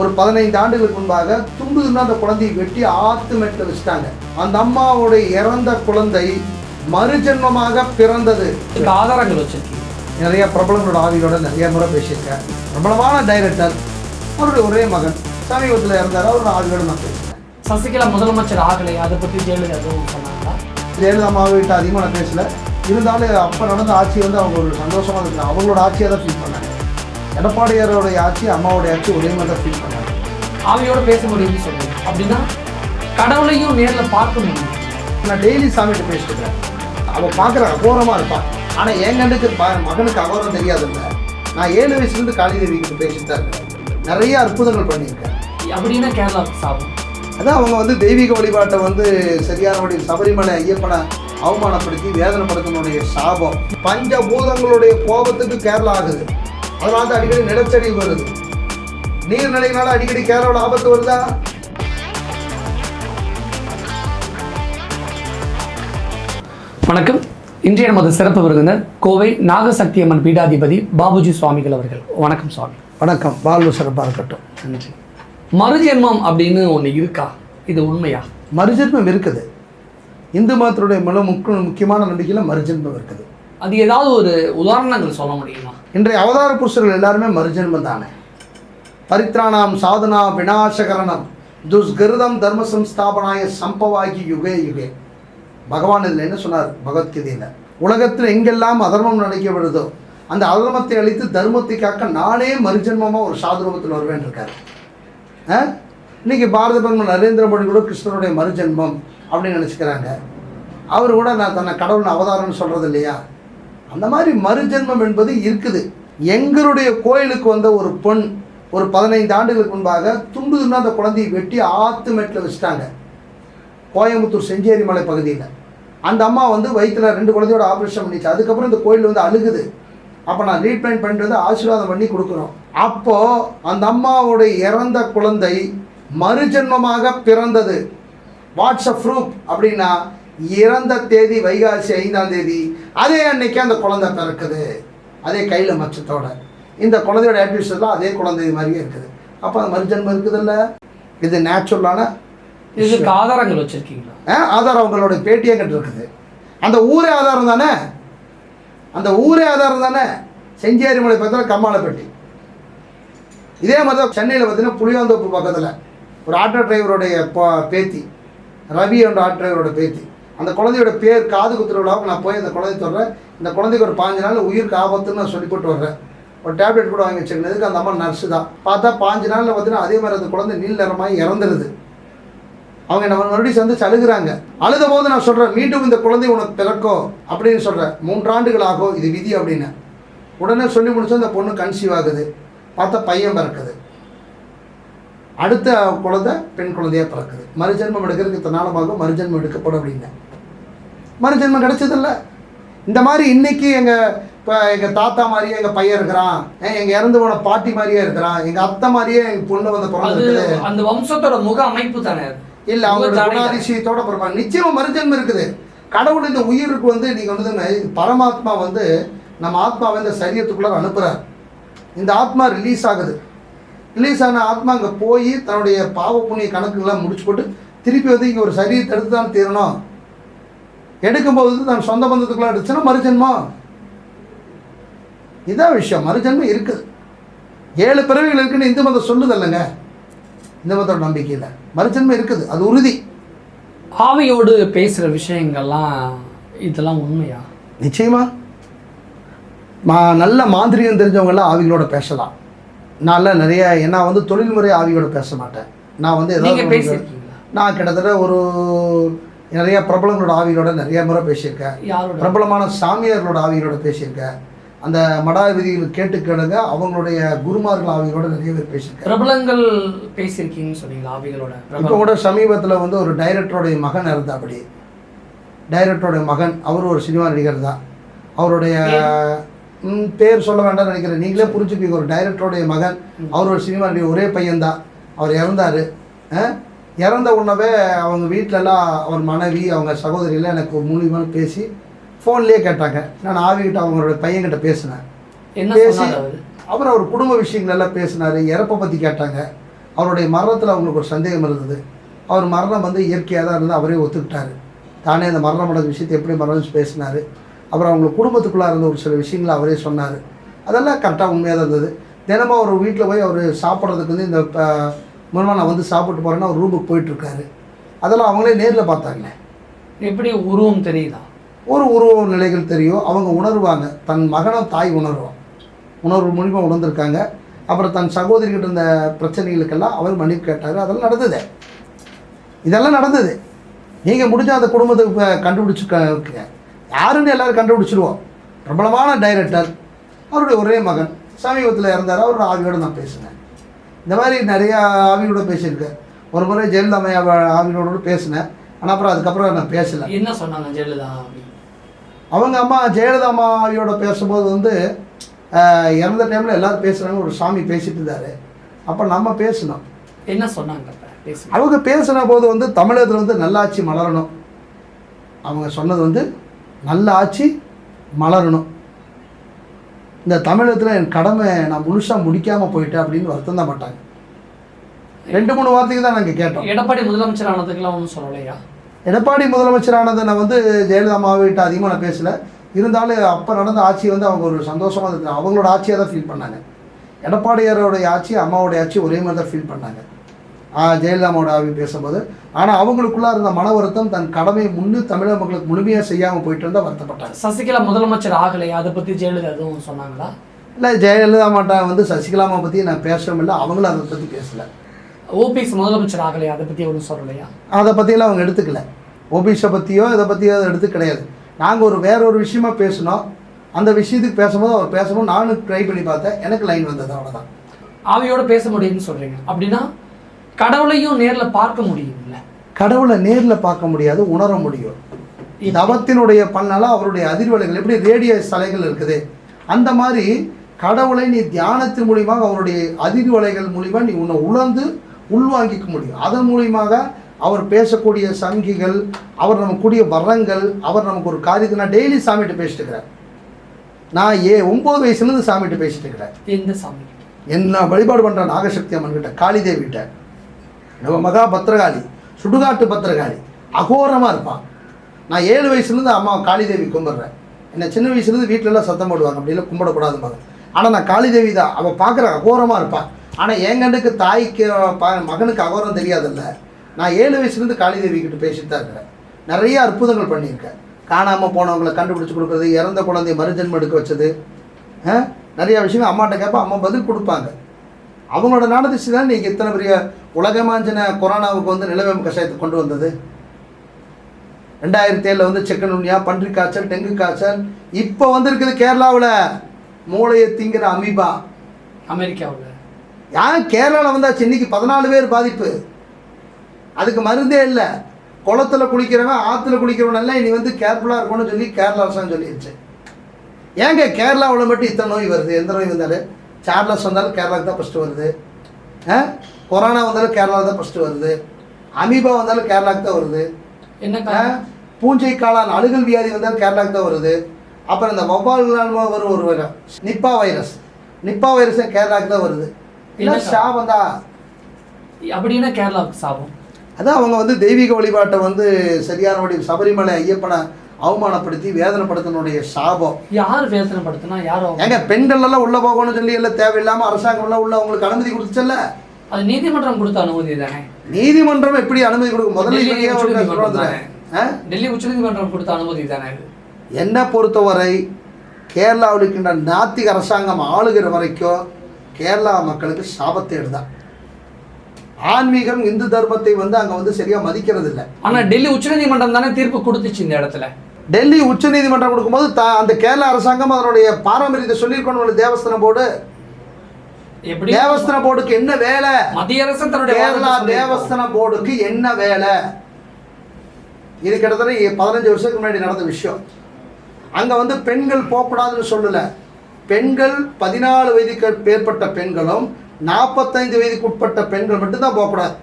ஒரு 15 ஆண்டுகளுக்கு முன்பாக துண்டு துண்டா அந்த குழந்தையை வெட்டி ஆத்து மேட்டில் வச்சுட்டாங்க. அந்த அம்மாவுடைய இறந்த குழந்தை மறுஜென்மமாக பிறந்தது. ஆதாரங்கள் வச்சிருக்கீங்க. நிறைய பிரபலங்களோட ஆவியோட நிறைய முறை பேசியிருக்கேன். பிரபலமான டைரக்டர், அவருடைய ஒரே மகன் சமீபத்தில் இறந்தார். அவரோட ஆவியோட நான் பேசுகிறேன். சசிகலா முதலமைச்சர் ஆகலை, அதை பற்றி ஜெயலலிதா எதுவும் சொன்னாங்களா? ஜெயலலிதா அம்மாவிட்ட அதிகமாக நான் பேசல. இருந்தாலும் அப்போ நடந்த ஆட்சி வந்து அவங்க ஒரு சந்தோஷமாக இருக்கிறாங்க. அவங்களோட ஆட்சியாக தான் ஃபீல் பண்ணாங்க. எடப்பாடியாரோடைய ஆட்சி அம்மாவோடைய ஆட்சி ஒரே மாதிரி தான் ஃபீல் பண்ணாங்க. ஆவியோட பேச முடியும்னு சொல்லுங்க. அப்படின்னா கடவுளையும் நேரில் பார்க்க முடியும். நான் டெய்லி சாமிகிட்ட பேசிட்டு இருக்கேன். அவள் பார்க்குற அகோரமாக இருப்பான். ஆனால் என் கண்டுக்கு மகனுக்கு அகோரம் தெரியாதுல்ல. நான் 7 வயசுலேருந்து காளிதேவிக்கிட்ட பேசிட்டு தான் இருக்கேன். நிறைய அற்புதங்கள் பண்ணியிருக்கேன். அப்படின்னா கேரளா சாப்பிடும். அதான் அவங்க வந்து தெய்வீக வழிபாட்டை வந்து சரியான வழியில் சபரிமலை ஐயப்பனை அவமானப்படுத்தி வேதனைப்படுத்தினுடைய சாபம். பஞ்சபூதங்களுடைய கோபத்துக்கு கேரளா ஆகுது. அதனால தான் அடிக்கடி நிலச்சரிவு வருது. நீர்நிலைகளால் அடிக்கடி கேரளாவில் ஆபத்து வருதா? வணக்கம். இன்றைய நமது சிறப்பு விருந்தினர் கோவை நாகசக்தி அம்மன் பீடாதிபதி பாபுஜி சுவாமிகள் அவர்கள். வணக்கம் சுவாமி. வணக்கம். வாழ்வு சிறப்பாக இருக்கட்டும். நன்றி. மறுஜென்மம் அப்படின்னு ஒன்று இருக்கா? இது உண்மையா? மறுஜென்மம் இருக்குது. இந்து மதத்தினுடைய முக்கியமான நம்பிக்கையில் மறுஜென்மம் இருக்குது. அது ஏதாவது ஒரு உதாரணங்கள் சொல்ல முடியுமா? இன்றைய அவதார புருஷர்கள் எல்லாருமே மறுஜென்மம் தானே. பரித்ராணாம் சாதனா விநாசகரணம் துஷ்கிருதம் தர்ம சம்ஸ்தாபனாய சம்பவாகி யுகே யுகே. பகவான் இதில் என்ன சொன்னார் பகவத்கீதையில்? உலகத்தில் எங்கெல்லாம் அதர்மம் நடக்கப்படுதோ அந்த அதர்மத்தை அழித்து தர்மத்தை காக்க நானே மறுஜென்மமாக ஒரு சாதுரூபத்தில் வருவேன் இருக்கார். இன்னைக்கு பாரத பிரதமர் நரேந்திர மோடி கூட கிருஷ்ணனுடைய மறுஜென்மம் அப்படின்னு நினச்சிக்கிறாங்க. அவர் கூட நான் தன்னை கடவுள் அவதாரம்னு சொல்கிறது இல்லையா? அந்த மாதிரி மறுஜென்மம் என்பது இருக்குது. எங்களுடைய கோயிலுக்கு வந்த ஒரு பெண் ஒரு 15 ஆண்டுகளுக்கு முன்பாக துண்டு துண்டா அந்த குழந்தையை வெட்டி ஆத்து மேட்டில் வச்சுட்டாங்க. கோயம்புத்தூர் செஞ்சேரி மலை பகுதியில். அந்த அம்மா வந்து வயிற்றில் 2 குழந்தையோட ஆப்ரேஷன் பண்ணிச்சு. அதுக்கப்புறம் இந்த கோயில் வந்து அழுகுது. அப்போ நான் ரீட்ரைன் பண்ணிட்டு வந்து ஆசீர்வாதம் பண்ணி கொடுக்குறோம். அப்போது அந்த அம்மாவுடைய இறந்த குழந்தை மறுஜென்மமாக பிறந்தது. வாட்ஸ்அப் ப்ரூஃப் அப்படின்னா இறந்த தேதி வைகாசி 5ஆம் தேதி, அதே அன்னைக்கு அந்த குழந்தை பிறக்குது. அதே கையில் மச்சத்தோட இந்த குழந்தையோட ஆக்டிவிட்டிஸ்லாம் அதே குழந்தை மாதிரியே இருக்குது. அப்போ அந்த மறுஜென்மம் இருக்குதுல்ல. இது நேச்சுரலான. இதுக்கு ஆதாரங்கள் வச்சுருக்கீங்களா? ஆதாரம் அவங்களோட பேட்டியே கிட்ட இருக்குது. அந்த ஊரே ஆதாரம் தானே. அந்த ஊரே ஆதாரம் தானே. செஞ்சேரி மலை பக்கத்தில் கம்மாளப்பட்டி. இதே மாதிரி தான் சென்னையில் பார்த்தீங்கன்னா புளியாந்தோப்பு பக்கத்தில் ஒரு ஆட்டோ டிரைவருடைய பேத்தி, ரவி என்ற ஆட்டோ டிரைவரோட பேத்தி. அந்த குழந்தையோட பேர் காது குத்துற விழாவுக்கு நான் போய் அந்த குழந்தை சொல்கிறேன். இந்த குழந்தைக்கு ஒரு 5 நாள் உயிருக்கு ஆபத்துன்னு நான் சொல்லி போட்டு வர்றேன். ஒரு டேப்லெட் கூட வாங்கி வச்சுருந்ததுக்கு அந்த அம்மா நர்ஸு தான். பார்த்தா 5 நாளில் பார்த்தீங்கன்னா அதே மாதிரி அந்த குழந்தை நீல நிறமாகி இறந்துருது. அவங்க நம்ம மறுபடியும் சந்திச்சு அழுகுறாங்க. அழுத போது நான் சொல்கிறேன், மீண்டும் இந்த குழந்தை உனக்கு பிறக்கும் அப்படின்னு சொல்கிறேன். 3 ஆண்டுகள் ஆகும், இது விதி அப்படின்னு. உடனே சொல்லி முடிச்சு அந்த பொண்ணு கன்சீவ் ஆகுது. பார்த்தா பையன் பிறக்குது. அடுத்த குழந்தை பெண் குழந்தையாக பிறக்குது. மறுஜென்மம் எடுக்கிறதுக்கு இத்தனை நாளமாக மறுஜென்மம் எடுக்கப்படும் அப்படின்னு. மறுஜென்மம் கிடைச்சதில்ல. இந்த மாதிரி இன்னைக்கு எங்கள் தாத்தா மாதிரியே எங்கள் பையன் இருக்கிறான், எங்கள் இறந்து போன பாட்டி மாதிரியே இருக்கிறான், எங்கள் அத்தை மாதிரியே எங்கள் பொண்ணு வந்து பிறந்திருக்குது. அந்த வம்சத்தோட முக அமைப்பு தானே. இல்லை, அவங்களோட குணாதிசயத்தோட பிறப்பாங்க. நிச்சயமாக மறுஜென்மம் இருக்குது. கடவுள் இந்த உயிருக்கு வந்து நீங்கள் வந்து பரமாத்மா வந்து நம்ம ஆத்மாவை இந்த சரீரத்துக்குள்ளார அனுப்புகிறார். இந்த ஆத்மா ரிலீஸ் ஆகுது. ரிலீஸ் ஆன ஆத்மா அங்கே போய் தன்னுடைய பாவ புண்ணிய கணக்குகள்லாம் முடிச்சு போட்டு திருப்பி வந்து இங்கே ஒரு சரீரத்தை எடுத்து தான் தீரணும். எடுக்கும்போது தான் சொந்த பந்தத்துக்குள்ளே எடுத்துச்சுன்னா மறுஜென்மம். இதான் விஷயம். மறுஜென்மம் இருக்குது. 7 பிறவிகள் இருக்குன்னு இந்து மதம் சொல்லுதல்லங்க. இந்த மதத்தோட நம்பிக்கையில் மறுஜென்மம் இருக்குது, அது உறுதி. ஆவியோடு பேசுகிற விஷயங்கள்லாம் இதெல்லாம் உண்மையா? நிச்சயமாக. நல்ல மாந்திரியம் தெரிஞ்சவங்களாம் ஆவிகளோட பேசலாம். நான் நிறைய நான் வந்து தொழில்முறை ஆவியோட பேச மாட்டேன். நான் வந்து ஏதாவது நான் கிட்டத்தட்ட ஒரு நிறைய பிரபலங்களோட ஆவிகளோட நிறைய முறை பேசியிருக்கேன். பிரபலமான சாமியார்களோட ஆவிகளோட பேசியிருக்கேன். அந்த மடாதிபதிகள் கேட்டுக்கிடுங்க, அவங்களுடைய குருமார்கள் ஆவிகளோட நிறைய பேர் பேசியிருக்கேன். பிரபலங்கள் பேசியிருக்கீங்கன்னு சொன்னீங்களா ஆவிகளோட? இப்போ கூட சமீபத்தில் வந்து ஒரு டைரக்டருடைய மகன் இருந்தா. அப்படி டைரக்டருடைய மகன், அவர் ஒரு சினிமா நடிகர் தான். அவருடைய பேர் சொல்ல வேண்டாம்னு நினைக்கிறேன், நீங்களே புரிஞ்சுப்பீங்க. ஒரு டைரக்டருடைய மகன், அவர் ஒரு சினிமா நடிகர், ஒரே பையன்தான். அவர் இறந்தார். இறந்த உடனே அவங்க வீட்டிலலாம் அவர் மனைவி அவங்க சகோதரிலாம் எனக்கு மூலியமாக பேசி ஃபோன்லேயே கேட்டாங்க. நான் ஆவிகிட்ட அவங்களோட பையன்கிட்ட பேசினேன். பேசி அவர் குடும்ப விஷயங்கள் எல்லாம் பேசினார். இறப்பை பற்றி கேட்டாங்க. அவருடைய மரணத்தில் அவங்களுக்கு ஒரு சந்தேகம் இருந்தது. அவர் மரணம் வந்து இயற்கையாக தான் இருந்து அவரே ஒத்துக்கிட்டார். தானே அந்த மரணம் அடைஞ்ச விஷயத்தை எப்படி மரணம் பேசினார். அப்புறம் அவங்களுக்கு குடும்பத்துக்குள்ளே இருந்த ஒரு சில விஷயங்களை அவரே சொன்னார். அதெல்லாம் கரெக்டாக உண்மையாக தான் இருந்தது. தினமும் அவர் வீட்டில் போய் அவர் சாப்பிட்றதுக்கு வந்து இந்த மூலமாக நான் வந்து சாப்பிட்டு போகிறேன்னா அவர் ரூமுக்கு போயிட்டுருக்காரு. அதெல்லாம் அவங்களே நேரில் பார்த்தாங்களே. எப்படி உருவம் தெரியுதா? ஒரு உருவ நிலைகள் தெரியும். அவங்க உணர்வாங்க. தன் மகனும் தாய் உணர்வான். உணர்வு மூலிமா உணர்ந்திருக்காங்க. அப்புறம் தன் சகோதரிகிட்ட இருந்த பிரச்சனைகளுக்கெல்லாம் அவர் மன்னிப்பு கேட்டார். அதெல்லாம் நடந்தது. இதெல்லாம் நடந்தது. நீங்கள் முடிஞ்சால் அந்த குடும்பத்தை கண்டுபிடிச்சிருக்க யாருன்னு எல்லோரும் கண்டுபிடிச்சிடுவோம். பிரபலமான டைரக்டர், அவருடைய ஒரே மகன் சமீபத்தில் இறந்தார். அவரோட ஆவியோடு நான் பேசினேன். இந்த மாதிரி நிறையா ஆவியோட பேசியிருக்கேன். ஒரு முறை ஜெயலலிதா அம்மையா ஆவியோடு பேசினேன். ஆனால் அப்புறம் அதுக்கப்புறம் நான் பேசலை. என்ன சொன்னாங்க ஜெயலலிதா? அவங்க அம்மா ஜெயலலிதா அம்மா ஆவியோட பேசும்போது வந்து இறந்த டைமில் எல்லோரும் பேசுகிறாங்க. ஒரு சாமி பேசிட்டு இருந்தார். அப்போ நம்ம பேசணும். என்ன சொன்னாங்க? அவங்க பேசின போது வந்து தமிழகத்தில் வந்து நல்லாட்சி மலரணும். அவங்க சொன்னது வந்து நல்ல ஆட்சி மலரணும். இந்த தமிழகத்தில் என் கடமை நான் முழுசாக முடிக்காமல் போயிட்டேன் அப்படின்னு வருத்தம் தான் மாட்டாங்க. 2-3 வார்த்தைக்கு தான் நாங்கள் கேட்டோம். எடப்பாடி முதலமைச்சர் ஆனதுக்கெல்லாம் ஒன்றும் சொல்லலையா? எடப்பாடி முதலமைச்சர் ஆனதை நான் வந்து ஜெயலலிதா அம்மாவிட்ட அதிகமாக நான் பேசலை. இருந்தாலும் அப்போ நடந்த ஆட்சி வந்து அவங்க ஒரு சந்தோஷமாக இருந்தது. அவங்களோட ஆட்சியாக தான் ஃபீல் பண்ணாங்க. எடப்பாடியாரோடைய ஆட்சி அம்மாவோடைய ஆட்சி ஒரே மாதிரி தான் ஃபீல் பண்ணாங்க ஜெயலலிதா அம்மாவோட ஆவி பேசும்போது. ஆனால் அவங்களுக்குள்ளே இருந்த மன வருத்தம் தன் கடமையை தமிழக மக்களுக்கு முழுமையாக செய்யாமல் போயிட்டு இருந்தால் வருத்தப்பட்டாங்க. சசிகலா முதலமைச்சர் ஆகலையா? அதை பற்றி ஜெயலலிதா எதுவும் சொன்னாங்களா? இல்லை, ஜெயலலிதா அம்மாட்ட வந்து சசிகலா அம்மா பற்றி நான் பேசவும் இல்லை. அவங்களும் அதை பற்றி பேசலை. ஓபிஎஸ் முதலமைச்சர் ஆகலையா? அதை பற்றி ஒன்றும் சொல்லலையா? அதை பற்றியெல்லாம் அவங்க எடுத்துக்கல. ஓபிஎஸை பற்றியோ இதை பற்றியோ அதை எடுத்து கிடையாது. நாங்கள் வேற ஒரு விஷயமா பேசினோம். அந்த விஷயத்துக்கு பேசும்போது அவர் பேசும்போது நானும் ட்ரை பண்ணி பார்த்தேன். எனக்கு லைன் வந்தது, அவ்வளோதான். ஆவியோடு பேச முடியும்னு சொல்கிறீங்க. அப்படின்னா கடவுளையும் நேரில் பார்க்க முடியும்ல? கடவுளை நேரில் பார்க்க முடியாது, உணர முடியும். தவத்தினுடைய பண்ணால அவருடைய அதிர்வலைகள் எப்படி ரேடியோ அலைகள் இருக்குது, அந்த மாதிரி கடவுளை நீ தியானத்தின் மூலியமாக அவருடைய அதிர்வலைகள் மூலிமா நீ உன்னை உணர்ந்து உள்வாங்கிக்க முடியும். அதன் மூலியமாக அவர் பேசக்கூடிய சங்கிகள், அவர் நமக்கு கூடிய வரங்கள், அவர் நமக்கு ஒரு காரியத்தை நான் டெய்லி சாமிகிட்ட பேசிட்டு இருக்கிறேன். நான் 9 வயசுலேருந்து சாமிகிட்ட பேசிட்டு இருக்கிறேன். எந்த சாமி? என்ன வழிபாடு பண்ணுற நாகசக்தி அம்மன் கிட்ட, காளிதேவிகிட்ட, நம்ம மகா பத்திரகாளி, சுடுகாட்டு பத்திரகாளி, அகோரமாக இருப்பான். நான் 7 வயசுலேருந்து அம்மா காளிதேவி கும்பிட்றேன். என்னை சின்ன வயசுலேருந்து வீட்டிலலாம் சத்தம் போடுவாங்க, அப்படிலாம் கும்பிடக்கூடாதும்பாங்க. ஆனால் நான் காளிதேவி தான். அவள் பார்க்குற அகோரமாக இருப்பான். ஆனால் என் கண்டுக்கு தாய்க்கு மகனுக்கு அகோரம் தெரியாதில்ல. நான் 7 வயசுலேருந்து காளிதேவி கிட்ட பேசிட்டு தான் இருக்கிறேன். நிறைய அற்புதங்கள் பண்ணியிருக்கேன். காணாமல் போனவங்களை கண்டுபிடிச்சி கொடுக்குறது, இறந்த குழந்தைய மறுஜன்மம் எடுக்க வச்சது, நிறையா விஷயங்கள் அம்மாட்ட கேட்பேன். அம்மா பதில் கொடுப்பாங்க. அவங்களோட நாடதிச்சு தான் நீங்கள் இத்தனை பெரிய உலகமாஞ்சின கொரோனாவுக்கு வந்து நிலவேம்பு கஷாயத்தை கொண்டு வந்தது. 2007 வந்து சிக்கனுன்யா, பன்றி காய்ச்சல், டெங்கு காய்ச்சல். இப்போ வந்துருக்குது கேரளாவில் மூளையை திங்கிற அமீபா. அமெரிக்காவில் ஏன் கேரளாவில் வந்தாச்சு? இன்னைக்கு 14 பேர் பாதிப்பு. அதுக்கு மருந்தே இல்லை. குளத்தில் குளிக்கிறவன், ஆற்றுல குளிக்கிறவனெல்லாம் இனி வந்து கேர்ஃபுல்லாக இருக்கணும்னு சொல்லி கேரளா அரசாங்கம் சொல்லிடுச்சு. ஏங்க கேரளாவில் மட்டும் இத்தனை நோய் வருது? எந்த நோய் வந்தாலும் சார்லஸ் வந்தாலும் கேரளாவுக்கு தான் ஃபஸ்ட்டு வருது. கொரோனா வந்தாலும் கேரளாவுக்கு தான் ஃபஸ்ட்டு வருது. அமீபா வந்தாலும் கேரளாவுக்கு தான் வருது. என்ன பூஞ்சை காளான் அழுகல் வியாதி வந்தாலும் கேரளாவுக்கு தான் வருது. அப்புறம் இந்த வவ்வால்களால் வரும் ஒரு வகை நிப்பா வைரஸ் கேரளாவுக்கு தான் வருது. இல்லை சாபம் தான். அப்படின்னா கேரளாவுக்கு சாபம். அதான் அவங்க வந்து தெய்வீக வழிபாட்டை வந்து சரியான வழி சபரிமலை ஐயப்பனை அவமானப்படுத்தி வேதனைப்படுத்தினுடைய சாபம். யார் வேதனைப்படுத்தினா? யாரோ எங்க பெண்கள் எல்லாம் உள்ள போகணும்னு சொல்லி எல்லாம் தேவையில்லாம அரசாங்கம் எல்லாம் உள்ள அவங்களுக்கு அனுமதி கொடுத்துச்சல்ல. அது நீதிமன்றம் கொடுத்த அனுமதி தானே. நீதிமன்றம் எப்படி அனுமதி கொடுக்கும்? முதல்ல டெல்லி உச்சநீதிமன்றம் கொடுத்த அனுமதி தானே. என்னை பொறுத்தவரை கேரளாவில் இருக்கின்ற நாத்திக அரசாங்கம் ஆளுகிற வரைக்கும் கேரளா மக்களுக்கு சாபத்தை எடுதான். ஆன்மீகம் இந்து தர்மத்தை வந்து அங்கே வந்து சரியா மதிக்கிறது இல்லை. ஆனால் டெல்லி உச்சநீதிமன்றம் தானே தீர்ப்பு கொடுத்துச்சு இந்த இடத்துல. டெல்லி உச்சநீதிமன்றம் கொடுக்கும்போது அந்த கேரளா அரசாங்கம் அதனுடைய பாரம்பரியத்தை சொல்லியிருக்கணும். தேவஸ்தான போர்டு, எப்படி தேவஸ்தான போர்டுக்கு என்ன வேலை? மத்திய அரசு தன்னுடைய கேரளா தேவஸ்தான போர்டுக்கு என்ன வேலை? இது கிட்டத்தட்ட 15 வருஷத்துக்கு முன்னாடி நடந்த விஷயம். அங்கே வந்து பெண்கள் போகக்கூடாதுன்னு சொல்லலை. பெண்கள் 14 வயதுக்கு மேற்பட்ட பெண்களும் 45 வயதுக்கு உட்பட்ட பெண்கள் மட்டும்தான் போகக்கூடாது.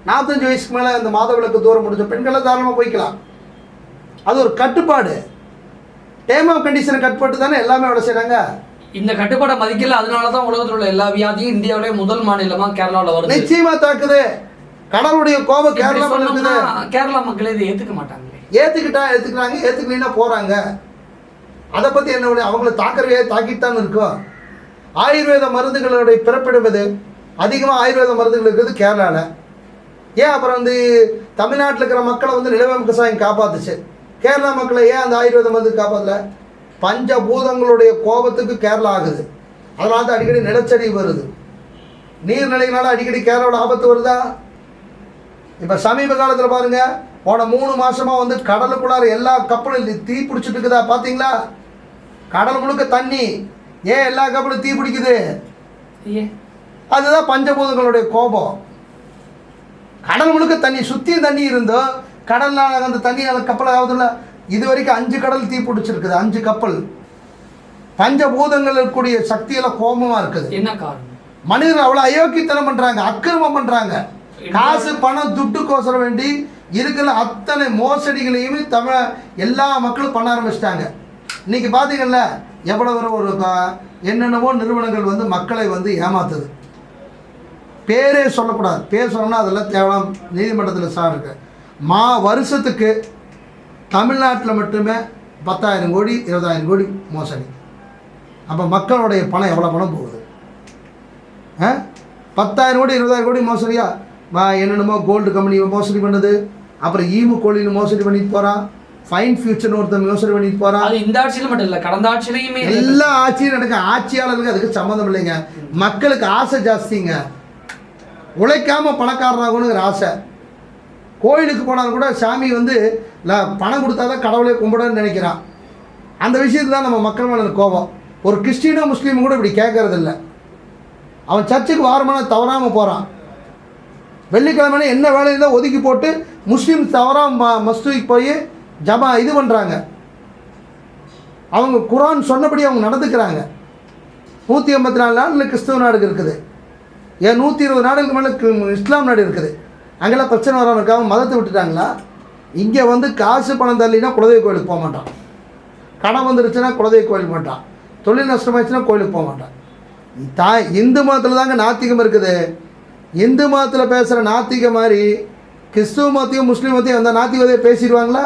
45 வயசுக்கு மேலே இந்த மாதவிலக்கு தூரம் முடிஞ்ச பெண்களை தாராளமாக போய்க்கலாம். அது ஒரு கட்டுப்பாடு. டேர்ம் ஆஃப் கண்டிஷனை கட்டுப்பட்டு தானே எல்லாமே வேலை செய்கிறாங்க. இந்த கட்டுப்பாடை மதிக்கல, அதனால தான் உலகத்தில் உள்ள எல்லா வியாதியும் இந்தியாவிலே முதல் மாநிலமா கேரளாவில் வருது. நிச்சயமா தாக்குது. கடவுளுடைய கோபம் கேரளா இருக்குது. கேரளா மக்களே இதை ஏத்துக்க மாட்டாங்களே. ஏத்துக்கிறாங்க, ஏத்துக்கலைன்னா போறாங்க. அதை பத்தி என்ன, அவங்கள தாக்கறவே தாக்கித்தான் இருக்கும். ஆயுர்வேத மருந்துகளுடைய பிறப்பிடுவது அதிகமாக ஆயுர்வேத மருந்துகள் இருக்கிறது கேரளாவில். ஏன் அப்புறம் வந்து தமிழ்நாட்டில் இருக்கிற மக்களை வந்து நிலவேம்பு கசாயம் காப்பாத்துச்சு, கேரளா மக்களை ஏன் அந்த ஆயுர்வேத மருந்து காப்பாற்றல? பஞ்சபூதங்களுடைய கோபத்துக்கு கேரளா ஆகுது. அதனால தான் அடிக்கடி நிலச்சரிவு வருது. நீர்நிலைகளால் அடிக்கடி கேரளாவோட ஆபத்து வருதா? இப்போ சமீப காலத்தில் பாருங்க, போன 3 மாசமா வந்து கடலுக்குள்ளார எல்லா கப்பலும் தீ பிடிச்சிட்டு இருக்குதா பார்த்தீங்களா? கடல் முழுக்க தண்ணி. ஏன் எல்லா கப்பலும் தீ பிடிக்குது? அதுதான் பஞ்சபூதங்களுடைய கோபம். கடல் முழுக்க தண்ணி, சுற்றியும் தண்ணி இருந்தோம், கடல்னால அந்த தண்ணியால கப்பல் ஆகுதுல்ல. இது வரைக்கும் 5 கடல் தீ பிடிச்சிருக்குது, 5 கப்பல். பஞ்சபூதங்களுக்குரிய சக்தியெல்லாம் கோபமாக இருக்குது. என்ன காரணம்? மனிதர்கள் அவ்வளோ அயோக்கியத்தனம் பண்ணுறாங்க, அக்கிரமம் பண்ணுறாங்க. காசு பணம் துட்டுக்கோசரம் வேண்டி இருக்கிற அத்தனை மோசடிகளையுமே எல்லா மக்களும் பண்ண ஆரம்பிச்சிட்டாங்க. இன்னைக்கு பார்த்தீங்கல்ல, எவ்வளவு ஒரு என்னென்னவோ நிறுவனங்கள் வந்து மக்களை வந்து ஏமாத்துது. பேரே சொல்லக்கூடாது, பேர் சொன்னோம்னா அதெல்லாம் தேவலாம் நீதிமன்றத்தில் சார் இருக்கு. வருஷத்துக்கு தமிழ்நாட்டில் மட்டுமே 10,000 கோடி 20,000 கோடி மோசடி. அப்போ மக்களுடைய பணம் எவ்வளோ பணம் போகுது? 10,000 கோடி 20,000 கோடி மோசடியா? என்னென்னமோ கோல்டு கம்பெனி மோசடி பண்ணுது, அப்புறம் ஈமு கோழின்னு மோசடி பண்ணிட்டு போகிறான், ஃபைன் ஃபியூச்சர்னு ஒருத்தர் மோசடி பண்ணிட்டு போகிறான். அது இந்த ஆட்சியில் மட்டும் இல்லை, கடந்த ஆட்சியிலையுமே எல்லா ஆட்சியும் நடக்க. ஆட்சியாளர்களுக்கு அதுக்கு சம்மந்தம் இல்லைங்க. மக்களுக்கு ஆசை ஜாஸ்திங்க, உழைக்காம பணக்காரனாகணுங்கிற ஆசை. கோயிலுக்கு போனாலும் கூட சாமி வந்து பணம் கொடுத்தா தான் கடவுளை கும்பிடன்னு நினைக்கிறான். அந்த விஷயத்துல தான் நம்ம மக்கள் மேலே கோபம். ஒரு கிறிஸ்டினோ முஸ்லீமும் கூட இப்படி கேட்கறதில்ல. அவன் சர்ச்சுக்கு வாரமான தவறாமல் போகிறான். வெள்ளிக்கிழமை என்ன வேலை இருந்தால் ஒதுக்கி போட்டு முஸ்லீம் தவறாக மஸ்துக்கு போய் இது பண்ணுறாங்க. அவங்க குரான் சொன்னபடி அவங்க நடந்துக்கிறாங்க. 184 நாடுகளில் கிறிஸ்தவ நாடுகள் இருக்குது. ஏன் 120 நாடுகளுக்கு மேலே இஸ்லாம் நாடு இருக்குது. அங்கெல்லாம் பிரச்சனை வராமல் இருக்காங்க. மதத்தை விட்டுட்டாங்களா? இங்கே வந்து காசு பணம் தள்ளினா குலதெய்வ கோயிலுக்கு போக மாட்டான், கடன் வந்துருச்சுன்னா குலதெய்வ கோயிலுக்கு மாட்டான், தொழில் நஷ்டமாயிடுச்சுன்னா கோயிலுக்கு போக மாட்டான். இந்து மதத்தில் தாங்க நாத்திகம் இருக்குது. இந்து மதத்தில் பேசுகிற நாத்திக மாதிரி கிறிஸ்துவ மதத்தையும் முஸ்லீம் மதத்தையும் அந்த நாத்திகதையை பேசிடுவாங்களா?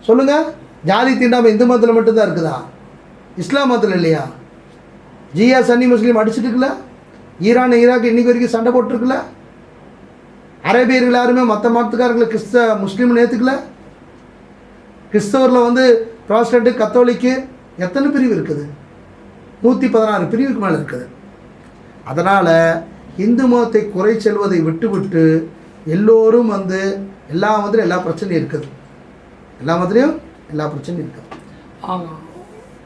சொல்லுங்கள். ஜாதி தீண்டாமல் இந்து மதத்தில் மட்டும்தான் இருக்குதா? இஸ்லாம் மதத்தில் இல்லையா? ஜியா சன்னி முஸ்லீம் அடிச்சுட்டு இருக்குல்ல, ஈரான் ஈராக் இன்றைக்கி வரைக்கும் சண்டை போட்டிருக்குல்ல, அரேபியர்கள் யாருமே மற்ற மதத்துக்காரர்களை முஸ்லீம்னு ஏற்றுக்கல. கிறிஸ்தவரில் வந்து ப்ராட்டஸ்டன்ட் கத்தோலிக்கு எத்தனை பிரிவு இருக்குது? 116 பிரிவுக்கு மேலே இருக்குது. அதனால் இந்து மதத்தை குறை செல்வதை விட்டு எல்லோரும் வந்து எல்லா மதத்திலும் எல்லா பிரச்சனையும் இருக்குது. எல்லா மதத்திலையும் எல்லா பிரச்சனையும் இருக்குது.